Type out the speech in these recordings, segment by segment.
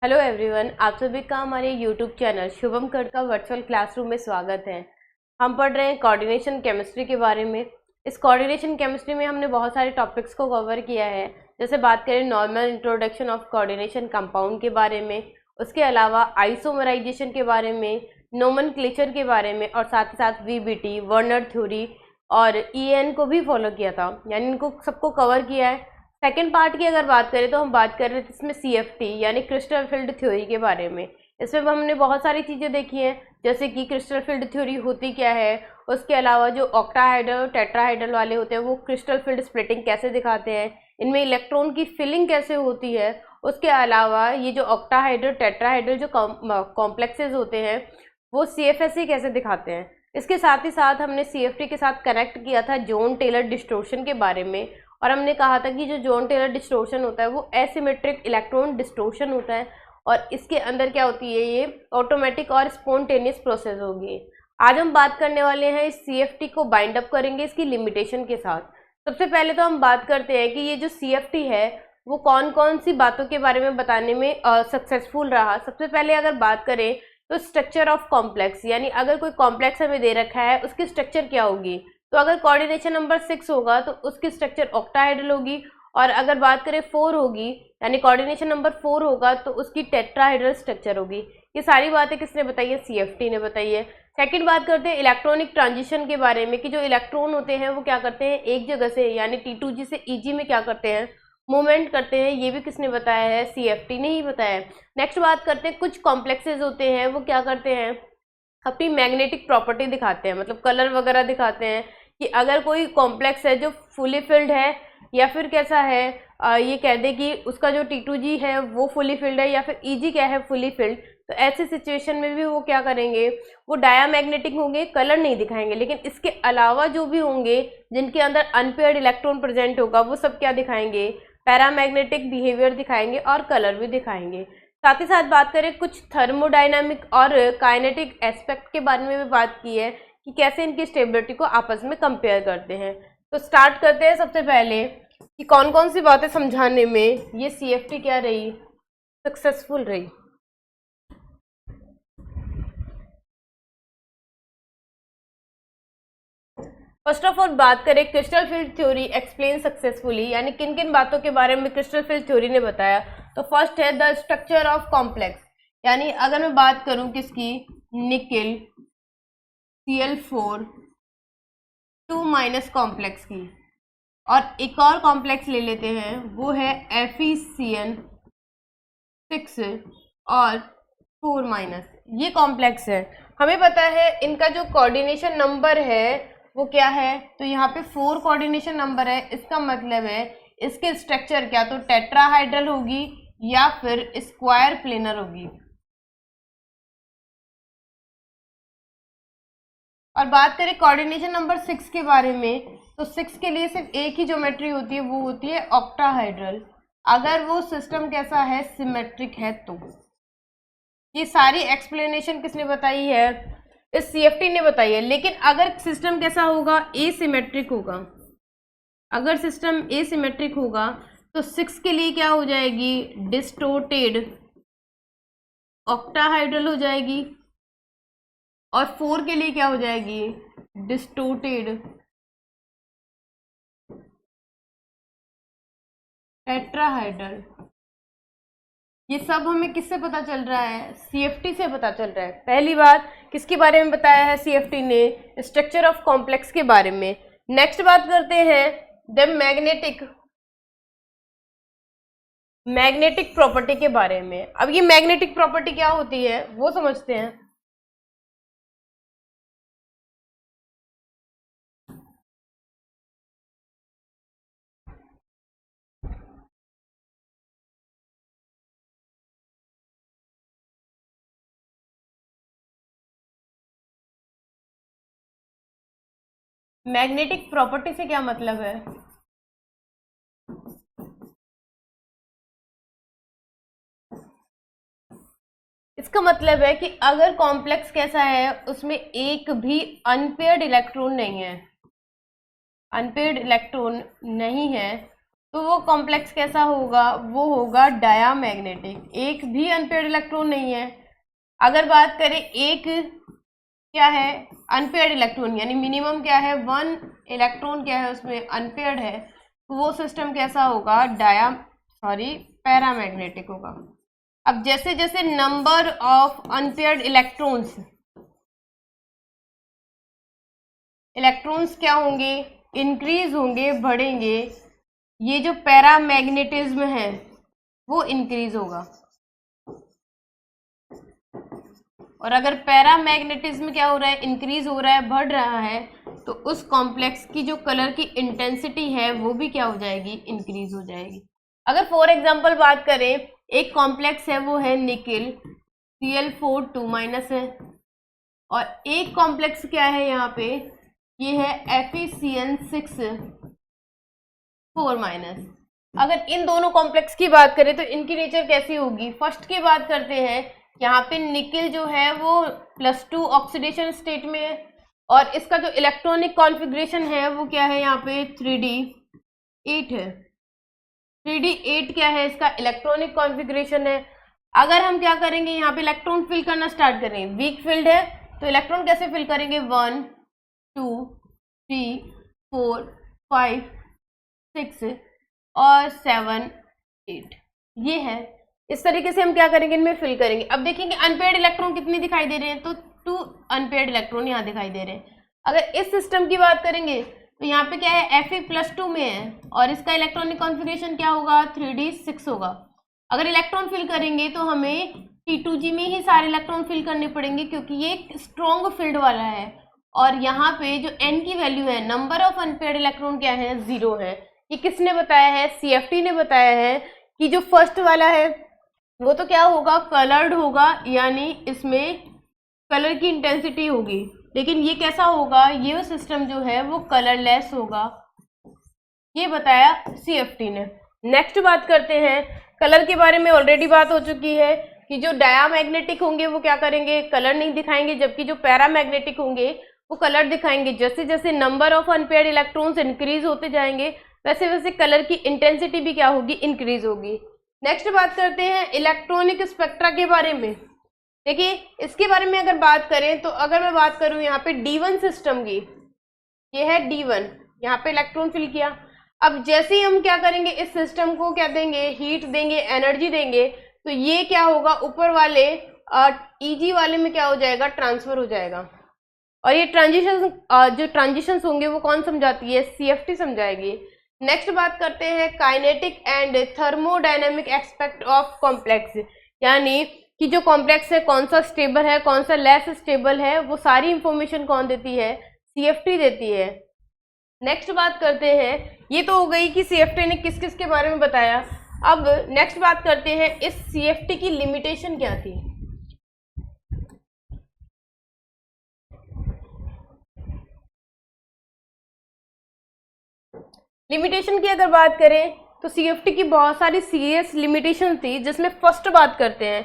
Hello everyone, आप सभी का हमारे यूट्यूब चैनल शुभम कड़ का वर्चुअल क्लासरूम में स्वागत है। हम पढ़ रहे हैं कोऑर्डिनेशन केमिस्ट्री के बारे में। इस कोऑर्डिनेशन केमिस्ट्री में हमने बहुत सारे टॉपिक्स को कवर किया है। जैसे बात करें normal introduction of coordination compound के बारे में, उसके अलावा आइसोमराइजेशन के बारे में, नोमेनक्लेचर के बारे में, और साथ ही साथ वीबीटी, वर्नर थ्योरी और ईएन को भी फॉलो किया था, यानी इनको सबको कवर किया है। सेकेंड पार्ट की अगर बात करें तो हम बात कर रहे थे इसमें सीएफटी यानी क्रिस्टल फील्ड थ्योरी के बारे में। इसमें हमने बहुत सारी चीज़ें देखी हैं, जैसे कि क्रिस्टल फील्ड थ्योरी होती क्या है, उसके अलावा जो ऑक्टाहाइड्रल टेट्राहाइड्रल वाले होते हैं वो क्रिस्टल फील्ड स्प्लिटिंग कैसे दिखाते हैं, इनमें इलेक्ट्रॉन की फिलिंग कैसे होती है। उसके अलावा ये जो ऑक्टाहाइड्रल टेट्राहाइड्रल जो कॉम्प्लेक्सेस होते हैं वो सीएफएसई कैसे दिखाते हैं। इसके साथ ही साथ हमने सीएफटी के साथ कनेक्ट किया था जॉन टेलर डिस्टोर्शन के बारे में, और हमने कहा था कि जो जॉन टेलर डिस्टोर्शन होता है वो एसिमेट्रिक इलेक्ट्रॉन डिस्टोर्शन होता है, और इसके अंदर क्या होती है, ये ऑटोमेटिक और स्पॉन्टेनियस प्रोसेस होगी। आज हम बात करने वाले हैं इस सीएफटी को बाइंड अप करेंगे इसकी लिमिटेशन के साथ। सबसे पहले तो हम बात करते हैं कि ये जो सीएफटी है वो कौन कौन सी बातों के बारे में बताने में सक्सेसफुल रहा। सबसे पहले अगर बात करें तो स्ट्रक्चर ऑफ कॉम्प्लेक्स, यानी अगर कोई कॉम्प्लेक्स हमें दे रखा है उसकी स्ट्रक्चर क्या होगी। तो अगर कोऑर्डिनेशन नंबर 6 होगा तो उसकी स्ट्रक्चर ऑक्टाहाइड्रल होगी, और अगर बात करें 4 होगी यानी कोऑर्डिनेशन नंबर 4 होगा तो उसकी टेट्राहाइड्रल स्ट्रक्चर होगी। ये सारी बातें किसने बताई है, सीएफटी ने बताई है। सेकंड बात करते हैं इलेक्ट्रॉनिक ट्रांजिशन के बारे में, कि जो इलेक्ट्रॉन होते हैं वो क्या करते हैं, एक जगह से यानी T2G से EG में क्या करते हैं, मूवमेंट करते हैं। ये भी किसने बताया है, सीएफटी ने ही बताया है। नेक्स्ट बात करते हैं कुछ कॉम्प्लेक्सेस होते हैं वो क्या करते हैं, अपनी मैग्नेटिक प्रॉपर्टी दिखाते हैं, मतलब कलर वगैरह दिखाते हैं कि अगर कोई कॉम्प्लेक्स है जो फुली फिल्ड है या फिर कैसा है, ये कह दे कि उसका जो T2G है वो फुली फिल्ड है या फिर EG क्या है, फुली फिल्ड। तो ऐसी सिचुएशन में भी वो क्या करेंगे, वो डायामैग्नेटिक होंगे, कलर नहीं दिखाएंगे। लेकिन इसके अलावा जो भी होंगे जिनके अंदर अनपेयर्ड इलेक्ट्रॉन प्रेजेंट होगा वो सब क्या दिखाएंगे, पैरामैग्नेटिक बिहेवियर दिखाएंगे और कलर भी दिखाएंगे। साथ ही साथ बात करें कुछ थर्मोडाइनामिक और काइनेटिक एस्पेक्ट के बारे में भी बात की है कि कैसे इनकी स्टेबिलिटी को आपस में कंपेयर करते हैं। तो स्टार्ट करते हैं सबसे पहले कि कौन कौन सी बातें समझाने में ये सीएफटी क्या रही, सक्सेसफुल रही। फर्स्ट ऑफ ऑल बात करें crystal field theory explain successfully, यानी किन किन बातों के बारे में क्रिस्टल फील्ड थ्योरी ने बताया। तो फर्स्ट है द स्ट्रक्चर ऑफ कॉम्प्लेक्स, यानी अगर मैं बात करूं किसकी, निकेल Cl4 2- कॉम्प्लेक्स की, और एक और कॉम्प्लेक्स ले लेते हैं वो है FeCN6 और 4-। ये कॉम्प्लेक्स है, हमें पता है इनका जो कोऑर्डिनेशन नंबर है वो क्या है, तो यहाँ पे 4 कोऑर्डिनेशन नंबर है। इसका मतलब है इसके स्ट्रक्चर क्या तो टेट्राहाइड्रल होगी या फिर स्क्वायर प्लेनर होगी। और बात करें कोऑर्डिनेशन नंबर 6 के बारे में, तो 6 के लिए सिर्फ एक ही ज्योमेट्री होती है, वो होती है ऑक्टाहाइड्रल, अगर वो सिस्टम कैसा है, सिमेट्रिक है। तो ये सारी एक्सप्लेनेशन किसने बताई है, इस सीएफटी ने बताई है। लेकिन अगर सिस्टम कैसा होगा, एसिमेट्रिक होगा, अगर सिस्टम एसिमेट्रिक होगा तो 6 के लिए क्या हो जाएगी, डिस्टोर्टेड ऑक्टाहाइड्रल हो जाएगी, और 4 के लिए क्या हो जाएगी, डिस्टोर्टेड टेट्राहाइड्रल। ये सब हमें किससे पता चल रहा है, सीएफटी से पता चल रहा है। पहली बात किसके बारे में बताया है सीएफटी ने, स्ट्रक्चर ऑफ कॉम्प्लेक्स के बारे में। नेक्स्ट बात करते हैं द मैग्नेटिक प्रॉपर्टी के बारे में। अब ये मैग्नेटिक प्रॉपर्टी क्या होती है वो समझते हैं। मैग्नेटिक प्रॉपर्टी से क्या मतलब है, इसका मतलब है कि अगर कॉम्प्लेक्स कैसा है उसमें एक भी अनपेयर्ड इलेक्ट्रॉन नहीं है, अनपेयर्ड इलेक्ट्रॉन नहीं है, तो वो कॉम्प्लेक्स कैसा होगा, वो होगा डायामैग्नेटिक। एक भी अनपेयर्ड इलेक्ट्रॉन नहीं है। अगर बात करें एक क्या है अनपेयर्ड इलेक्ट्रॉन, यानी मिनिमम क्या है 1 इलेक्ट्रॉन क्या है उसमें अनपेयर्ड है, तो वो सिस्टम कैसा होगा पैरामैग्नेटिक होगा। अब जैसे जैसे नंबर ऑफ अनपेयर्ड इलेक्ट्रॉन्स क्या होंगे, इंक्रीज होंगे, बढ़ेंगे, ये जो पैरामैग्नेटिज्म है वो इंक्रीज होगा। और अगर पैरामैग्नेटिज्म क्या हो रहा है, इंक्रीज हो रहा है, बढ़ रहा है, तो उस कॉम्प्लेक्स की जो कलर की इंटेंसिटी है वो भी क्या हो जाएगी, इंक्रीज हो जाएगी। अगर फॉर एग्जांपल बात करें, एक कॉम्प्लेक्स है वो है निकिल Cl4 2- है, और एक कॉम्प्लेक्स क्या है यहाँ पे, ये है FeCN6 4-। अगर इन दोनों कॉम्प्लेक्स की बात करें तो इनकी नेचर कैसी होगी। फर्स्ट की बात करते हैं, यहाँ पे निकिल जो है वो +2 ऑक्सीडेशन स्टेट में है, और इसका जो इलेक्ट्रॉनिक कॉन्फ़िगरेशन है वो क्या है, यहाँ पे 3d8 है। 3d8 क्या है, इसका इलेक्ट्रॉनिक कॉन्फ़िगरेशन है। अगर हम क्या करेंगे, यहाँ पे इलेक्ट्रॉन फिल करना स्टार्ट करें, वीक फील्ड है तो इलेक्ट्रॉन कैसे फिल करेंगे, 1 2 3 4 5 6 और 7 8, ये है। इस तरीके से हम क्या करेंगे, इनमें फिल करेंगे। अब देखेंगे अनपेयर्ड इलेक्ट्रॉन कितने दिखाई दे रहे हैं, तो 2 अनपेयर्ड इलेक्ट्रॉन यहाँ दिखाई दे रहे हैं। अगर इस सिस्टम की बात करेंगे तो यहाँ पे क्या है, Fe+2 में है, और इसका इलेक्ट्रॉनिक कॉन्फ़िगरेशन क्या होगा, 3d6 होगा। अगर इलेक्ट्रॉन फिल करेंगे तो हमें T2g में ही सारे इलेक्ट्रॉन फिल करने पड़ेंगे, क्योंकि ये स्ट्रॉन्ग फील्ड वाला है। और यहाँ पे जो n की वैल्यू है, नंबर ऑफ अनपेयर्ड इलेक्ट्रॉन क्या है, 0 है। ये किसने बताया है, CFT ने बताया है कि जो फर्स्ट वाला है वो तो क्या होगा, कलर्ड होगा, यानी इसमें कलर की इंटेंसिटी होगी। लेकिन ये कैसा होगा, ये सिस्टम जो है वो कलरलेस होगा, ये बताया CFT ने। नेक्स्ट बात करते हैं, कलर के बारे में ऑलरेडी बात हो चुकी है कि जो डायामैग्नेटिक होंगे वो क्या करेंगे, कलर नहीं दिखाएंगे, जबकि जो पैरामैग्नेटिक होंगे वो कलर दिखाएंगे। जैसे जैसे number of unpaired electrons increase होते जाएंगे वैसे वैसे कलर की इंटेंसिटी भी क्या होगी, इंक्रीज होगी। नेक्स्ट बात करते हैं इलेक्ट्रॉनिक स्पेक्ट्रा के बारे में। देखिए इसके बारे में अगर बात करें तो अगर मैं बात करूं यहाँ पे D1 सिस्टम की, ये है D1, यहाँ पे इलेक्ट्रॉन फिल किया। अब जैसे ही हम क्या करेंगे, इस सिस्टम को क्या देंगे, हीट देंगे, एनर्जी देंगे, तो ये क्या होगा, ऊपर वाले EG वाले में क्या हो जाएगा, ट्रांसफर हो जाएगा। और ये जो ट्रांजिशंस होंगे वो कौन समझाती है, CFT समझाएगी। नेक्स्ट बात करते हैं kinetic and thermodynamic aspect of complex, यानी कि जो कॉम्प्लेक्स है कौन सा स्टेबल है, कौन सा लेस स्टेबल है, वो सारी इंफॉर्मेशन कौन देती है, CFT देती है। नेक्स्ट बात करते हैं, ये तो हो गई कि CFT ने किस किस के बारे में बताया। अब नेक्स्ट बात करते हैं इस CFT की लिमिटेशन क्या थी। लिमिटेशन की अगर बात करें तो CFT की बहुत सारी सीरियस लिमिटेशन थी, जिसमें फर्स्ट बात करते हैं।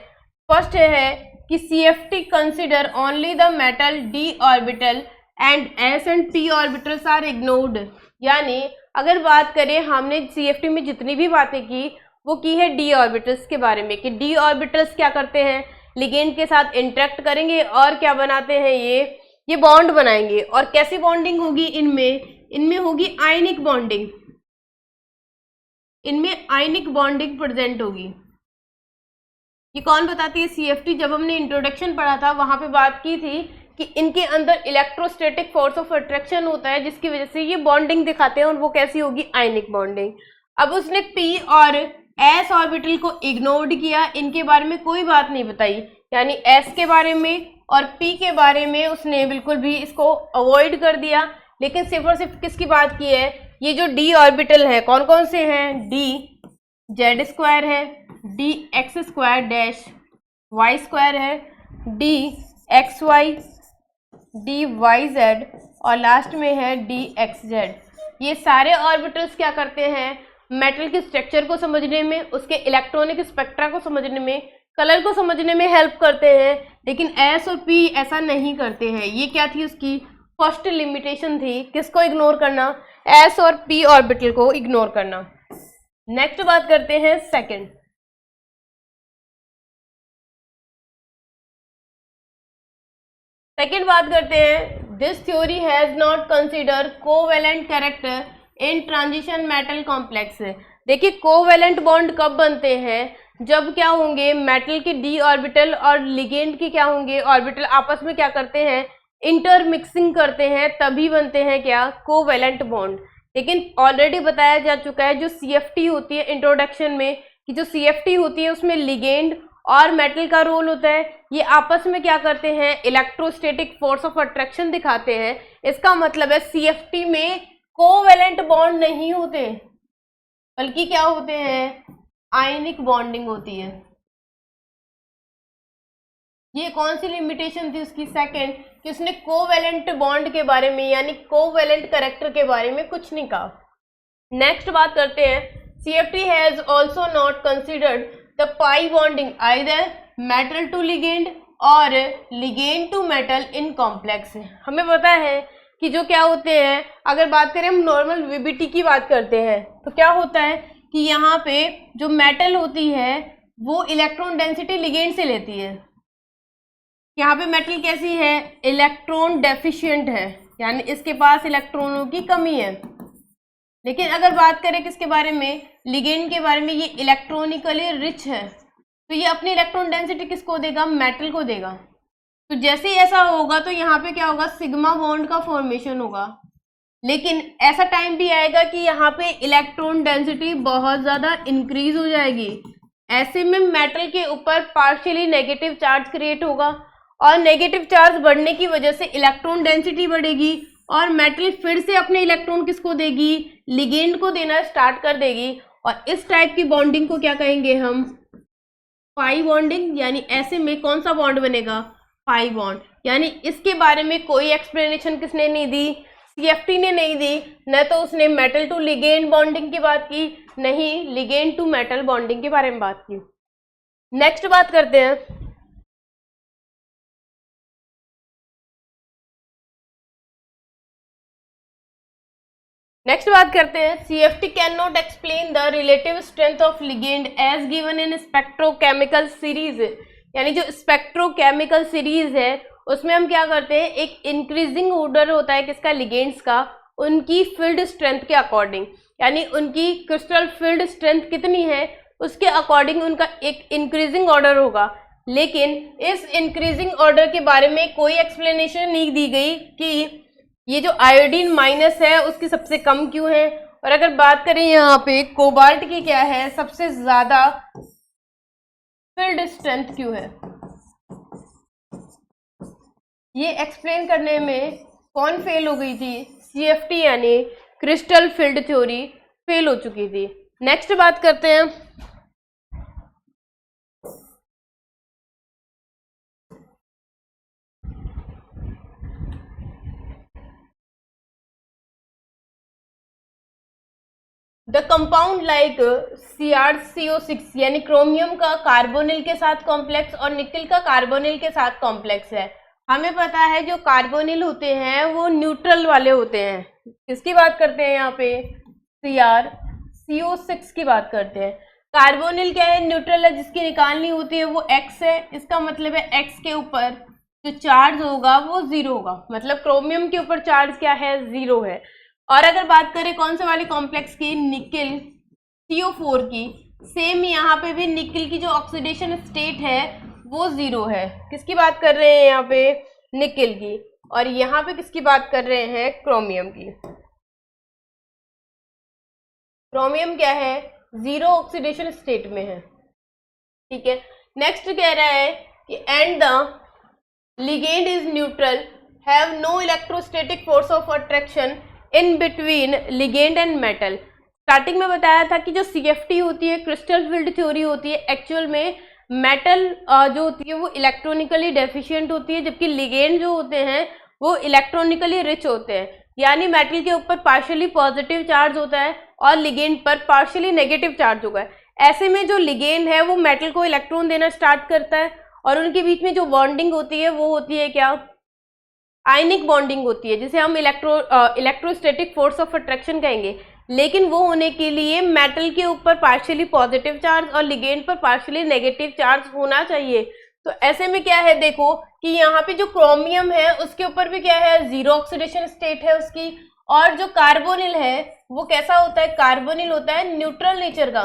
फर्स्ट है कि CFT consider only the metal d orbital and s and p orbitals are ignored. यानी अगर बात करें, हमने CFT में जितनी भी बातें की वो की है d ऑर्बिटल्स के बारे में, कि d ऑर्बिटल्स क्या करते हैं, लिगेंड के साथ इंटरेक्ट करेंगे और क्या बनाते हैं, ये बॉन्ड बनाएंगे। और कैसी बॉन्डिंग होगी, इनमें होगी आयनिक बॉन्डिंग, इनमें आयनिक बॉन्डिंग प्रेजेंट होगी। ये कौन बताती है, CFT। जब हमने इंट्रोडक्शन पढ़ा था वहां पे बात की थी कि इनके अंदर इलेक्ट्रोस्टैटिक फोर्स ऑफ अट्रैक्शन होता है, जिसकी वजह से ये बॉन्डिंग दिखाते हैं, और वो कैसी होगी, आयनिक बॉन्डिंग। अब उसने p और s ऑर्बिटल को इग्नोर्ड किया, इनके बारे में कोई बात नहीं बताई, यानी s के बारे में और p के बारे में उसने बिल्कुल भी इसको अवॉइड कर दिया। लेकिन सिर्फ और सिर्फ किसकी बात की है, ये जो d ऑर्बिटल है कौन कौन से हैं, dz² है, dx² डैश y² है, dxy, dyz और लास्ट में है dxz। ये सारे ऑर्बिटल्स क्या करते हैं, मेटल के स्ट्रक्चर को समझने में, उसके इलेक्ट्रॉनिक स्पेक्ट्रा को समझने में, कलर को समझने में हेल्प करते हैं। लेकिन s और p ऐसा नहीं करते हैं। ये क्या थी, उसकी फर्स्ट लिमिटेशन थी, किसको इग्नोर करना, s और p ऑर्बिटल को इग्नोर करना। नेक्स्ट बात करते हैं सेकंड। बात करते हैं, this theory has not consider covalent character in transition metal complex. देखिए कोवेलेंट बॉन्ड कब बनते हैं, जब क्या होंगे, मेटल के डी ऑर्बिटल और लिगेंड के क्या होंगे, ऑर्बिटल आपस में क्या करते हैं, इंटरमिक्सिंग करते हैं, तभी बनते हैं क्या, कोवेलेंट बॉन्ड। लेकिन ऑलरेडी बताया जा चुका है जो CFT होती है इंट्रोडक्शन में, कि जो CFT होती है उसमें लिगेंड और मेटल का रोल होता है, ये आपस में क्या करते हैं, इलेक्ट्रोस्टैटिक फोर्स ऑफ अट्रैक्शन दिखाते हैं। इसका मतलब है CFT में कोवेलेंट बॉन्ड नहीं होते, बल्कि क्या होते हैं, आयनिक बॉन्डिंग होती है। ये कौन सी लिमिटेशन थी उसकी, सेकंड, कि उसने कोवेलेंट बॉन्ड के बारे में यानी कोवेलेंट कैरेक्टर के बारे में कुछ नहीं कहा। नेक्स्ट बात करते हैं, CFT has also not considered the pi bonding either metal to ligand और ligand to metal in complex. हमें पता है कि जो क्या होते हैं, अगर बात करें हम नॉर्मल VBT की बात करते हैं तो क्या होता है कि यहाँ पे जो मेटल होती है वो इलेक्ट्रॉन डेंसिटी लिगेंड से लेती है। यहाँ पे मेटल कैसी है, इलेक्ट्रॉन डेफिशिएंट है, यानी इसके पास इलेक्ट्रॉनों की कमी है। लेकिन अगर बात करें किसके बारे में, लिगेंड के बारे में, ये इलेक्ट्रॉनिकली रिच है, तो ये अपनी इलेक्ट्रॉन डेंसिटी किसको देगा, मेटल को देगा। तो जैसे ही ऐसा होगा तो यहाँ पे क्या होगा, सिग्मा बॉन्ड का फॉर्मेशन होगा। लेकिन ऐसा टाइम भी आएगा कि यहाँ पे इलेक्ट्रॉन डेंसिटी बहुत ज़्यादा इंक्रीज हो जाएगी। ऐसे में मेटल के ऊपर पार्शियली नेगेटिव चार्ज क्रिएट होगा और नेगेटिव चार्ज बढ़ने की वजह से इलेक्ट्रॉन डेंसिटी बढ़ेगी और मेटल फिर से अपने इलेक्ट्रॉन किसको देगी, लिगेंड को देना स्टार्ट कर देगी। और इस टाइप की बॉन्डिंग को क्या कहेंगे हम, पाई बॉन्डिंग। यानी ऐसे में कौन सा बॉन्ड बनेगा, पाई बॉन्ड। यानी इसके बारे में कोई एक्सप्लेनेशन किसने नहीं दी, CFT ने नहीं दी, न तो उसने मेटल टू लिगेंड बॉन्डिंग की बात की, नहीं लिगेंड टू मेटल बॉन्डिंग के बारे में बात की। नेक्स्ट बात करते हैं, CFT can not explain the relative strength of ligand as given in spectrochemical series. यानी जो स्पेक्ट्रोकेमिकल सीरीज है उसमें हम क्या करते हैं, एक इंक्रीजिंग ऑर्डर होता है किसका, लिगेंड्स का, उनकी फील्ड स्ट्रेंथ के अकॉर्डिंग। यानी उनकी क्रिस्टल फील्ड स्ट्रेंथ कितनी है उसके अकॉर्डिंग उनका एक इंक्रीजिंग ऑर्डर होगा। लेकिन इस इंक्रीजिंग ऑर्डर के बारे में कोई एक्सप्लेनेशन नहीं दी गई कि ये जो आयोडीन माइनस है उसकी सबसे कम क्यों है। और अगर बात करें यहाँ पे कोबाल्ट की क्या है, सबसे ज्यादा फील्ड स्ट्रेंथ क्यों है, ये एक्सप्लेन करने में कौन फेल हो गई थी, CFT यानी क्रिस्टल फील्ड थ्योरी फेल हो चुकी थी। नेक्स्ट बात करते हैं, द कंपाउंड लाइक CrCO6 यानी क्रोमियम का कार्बोनिल के साथ कॉम्प्लेक्स और निकल का कार्बोनिल के साथ कॉम्प्लेक्स है। हमें पता है जो कार्बोनिल होते हैं वो न्यूट्रल वाले होते हैं। किसकी बात करते हैं यहाँ पे, CrCO6 की बात करते हैं। कार्बोनिल क्या है, न्यूट्रल है, जिसकी निकालनी होती है वो X है। इसका मतलब है X के ऊपर जो चार्ज होगा वो 0 होगा, मतलब क्रोमियम के ऊपर चार्ज क्या है, 0 है। और अगर बात करें कौन से वाले कॉम्प्लेक्स की, निकल CO4 की, सेम यहाँ पे भी निकल की जो ऑक्सीडेशन स्टेट है वो 0 है। किसकी बात कर रहे हैं यहाँ पे, निकल की। और यहाँ पे किसकी बात कर रहे हैं, क्रोमियम की। क्रोमियम क्या है, 0 ऑक्सीडेशन स्टेट में है, ठीक है। नेक्स्ट कह रहा है कि and the ligand is neutral, have no electrostatic force of attraction in between ligand and metal. Starting में बताया था कि जो CFT होती है, क्रिस्टल फील्ड थ्योरी होती है, एक्चुअल में मेटल जो होती है वो इलेक्ट्रॉनिकली डेफिशिएंट होती है, जबकि लिगेंड जो होते हैं वो इलेक्ट्रॉनिकली रिच होते हैं। यानी मेटल के ऊपर पार्शियली पॉजिटिव चार्ज होता है और लिगेंड पर पार्शियली नेगेटिव चार्ज होगा। ऐसे में जो लिगेंड है वो मेटल को इलेक्ट्रॉन देना स्टार्ट करता है और उनके बीच में जो बॉन्डिंग होती है वो होती है क्या, आयनिक बॉन्डिंग होती है, जिसे हम इलेक्ट्रोस्टैटिक फोर्स ऑफ अट्रैक्शन कहेंगे। लेकिन वो होने के लिए मेटल के ऊपर पार्शियली पॉजिटिव चार्ज और लिगेंड पर पार्शियली नेगेटिव चार्ज होना चाहिए। तो ऐसे में क्या है, देखो कि यहाँ पे जो क्रोमियम है उसके ऊपर भी क्या है, जीरो ऑक्सीडेशन स्टेट है उसकी, और जो कार्बोनिल है वो कैसा होता है, कार्बोनिल होता है न्यूट्रल नेचर का,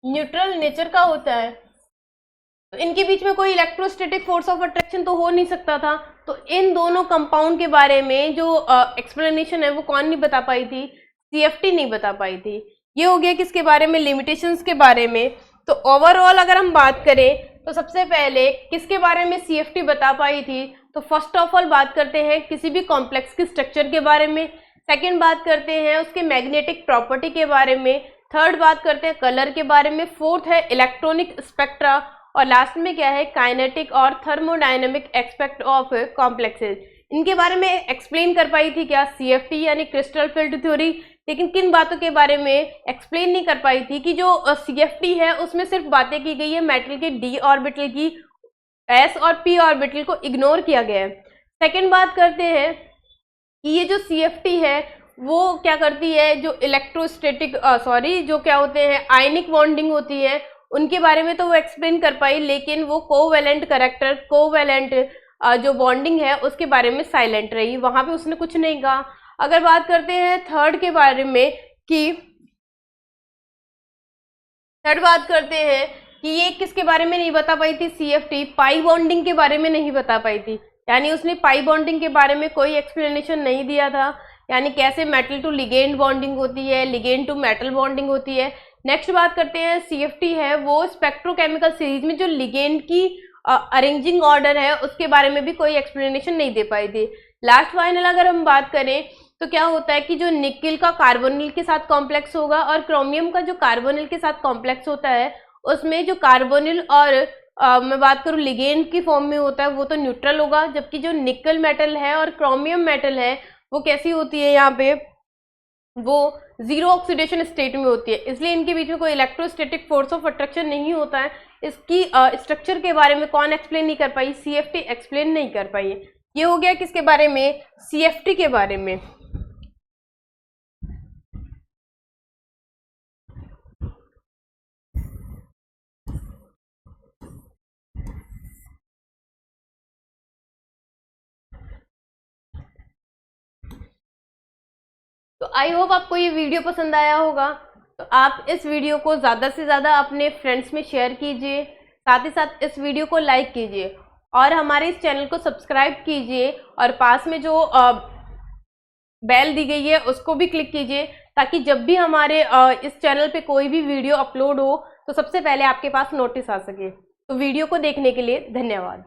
न्यूट्रल नेचर का होता है। तो इनके बीच में कोई इलेक्ट्रोस्टैटिक फोर्स ऑफ अट्रैक्शन तो हो नहीं सकता था। तो इन दोनों कंपाउंड के बारे में जो एक्सप्लेनेशन है वो कौन नहीं बता पाई थी, सीएफटी नहीं बता पाई थी। ये हो गया किसके बारे में, लिमिटेशंस के बारे में। तो ओवरऑल अगर हम बात करें तो सबसे पहले किसके बारे में सीएफटी बता पाई थी, तो फर्स्ट ऑफ ऑल बात करते हैं किसी भी कॉम्प्लेक्स के स्ट्रक्चर के बारे में, सेकेंड बात करते हैं उसके मैग्नेटिक प्रॉपर्टी के बारे में, थर्ड बात करते हैं कलर के बारे में, फोर्थ है इलेक्ट्रॉनिक स्पेक्ट्रा, और लास्ट में क्या है, काइनेटिक और थर्मोडायनेमिक एस्पेक्ट ऑफ कॉम्प्लेक्सेस। इनके बारे में एक्सप्लेन कर पाई थी क्या, सीएफटी यानी क्रिस्टल फील्ड थ्योरी। लेकिन किन बातों के बारे में एक्सप्लेन नहीं कर पाई थी कि जो सीएफटी है उसमें सिर्फ बातें की गई है मेटल के डी ऑर्बिटल की, एस और पी ऑर्बिटल को इग्नोर किया गया है। सेकेंड बात करते हैं कि ये जो सीएफटी है वो क्या करती है, जो इलेक्ट्रोस्टैटिक जो क्या होते हैं आयनिक बॉन्डिंग होती है उनके बारे में तो वो एक्सप्लेन कर पाई, लेकिन वो कोवैलेंट कैरेक्टर, कोवैलेंट जो बॉन्डिंग है उसके बारे में साइलेंट रही, वहां पे उसने कुछ नहीं कहा। अगर बात करते हैं थर्ड के बारे में कि थर्ड बात करते हैं कि ये किसके बारे में नहीं बता पाई थी, सीएफटी पाई बॉन्डिंग के बारे में नहीं बता पाई थी, यानी उसने पाई बॉन्डिंग के बारे में कोई एक्सप्लेनेशन नहीं दिया था, यानी कैसे मेटल टू लिगेंड बॉन्डिंग होती है, लिगेंड टू मेटल बॉन्डिंग होती है। नेक्स्ट बात करते हैं सीएफटी है वो स्पेक्ट्रोकेमिकल सीरीज में जो लिगेंड की अरेंजिंग ऑर्डर है उसके बारे में भी कोई एक्सप्लेनेशन नहीं दे पाई थी। लास्ट फाइनल अगर हम बात करें तो क्या होता है कि जो निकिल का कार्बोनिल के साथ कॉम्प्लेक्स होगा और क्रोमियम का जो कार्बोनिल के साथ कॉम्प्लेक्स होता है उसमें जो कार्बोनिल और मैं बात करूँ लिगेंड की फॉर्म में होता है वो तो न्यूट्रल होगा, जबकि जो निकल मेटल है और क्रोमियम मेटल है वो कैसी होती है, यहाँ पे वो जीरो ऑक्सीडेशन स्टेट में होती है, इसलिए इनके बीच में कोई इलेक्ट्रोस्टैटिक फोर्स ऑफ अट्रैक्शन नहीं होता है। इसकी स्ट्रक्चर के बारे में कौन एक्सप्लेन नहीं कर पाई, सीएफटी एक्सप्लेन नहीं कर पाई है। ये हो गया किसके बारे में, सीएफटी के बारे में। तो आई होप आपको ये वीडियो पसंद आया होगा। तो आप इस वीडियो को ज़्यादा से ज़्यादा अपने फ्रेंड्स में शेयर कीजिए, साथ ही साथ इस वीडियो को लाइक कीजिए और हमारे इस चैनल को सब्सक्राइब कीजिए और पास में जो बेल दी गई है उसको भी क्लिक कीजिए, ताकि जब भी हमारे इस चैनल पे कोई भी वीडियो अपलोड हो तो सबसे पहले आपके पास नोटिस आ सके। तो वीडियो को देखने के लिए धन्यवाद।